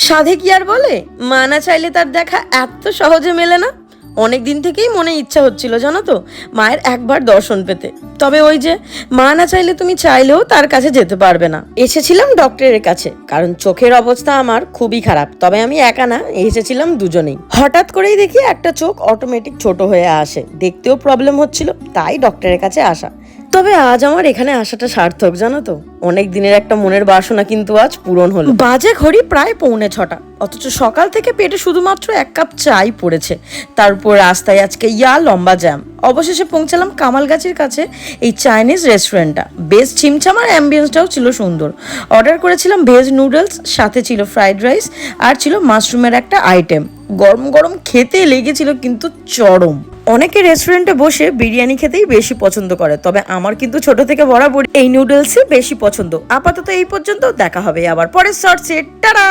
সাধে কি আর বলে, মা না চাইলে তার দেখা এত সহজে মেলে না। অনেক দিন থেকেই মনে ইচ্ছা হচ্ছিল জানো তো, মায়ের একবার দর্শন পেতে। তবে ওই যে, মা না চাইলে তুমি চাইলেও তার কাছে যেতে পারবে না। এসেছিলাম ডক্টরের কাছে, কারণ চোখের অবস্থা আমার খুবই খারাপ। তবে আমি একা না, এসেছিলাম দুজনেই। হঠাৎ করেই দেখি একটা চোখ অটোমেটিক ছোট হয়ে আসে, দেখতেও প্রবলেম হচ্ছিল, তাই ডক্টরের কাছে আসা। তবে আজ আমার এখানে আসাটা সার্থক জানো তো। অনেক দিনের একটা মনের বাসনা কিন্তু আজ পূরণ হলো। বাজে ঘড়ি প্রায় 6:45, অথচ সকাল থেকে পেটে শুধুমাত্র 1 কাপ চাই পড়েছে। তারপর রাস্তায় আজকে লম্বা জ্যাম। অবশেষে পৌঁছালাম কামালগাছির কাছে এই চাইনিজ রেস্টুরেন্টটা। বেশ ছিমছাম আর অ্যাম্বিয়েন্সটাও ছিল সুন্দর। অর্ডার করেছিলাম ভেজ নুডলস, সাথে ছিল ফ্রাইড রাইস আর ছিল মাশরুমের একটা আইটেম। গরম গরম খেতে লেগেছিল কিন্তু চরম। অনেকে রেস্টুরেন্টে বসে বিরিয়ানি খেতেই বেশি পছন্দ করে, তবে আমার কিন্তু ছোট থেকে বরাবর এই নুডলসই বেশি পছন্দ। আপাতত এই পর্যন্ত, দেখা হবে আবার পরের শর্টসে। টাটা।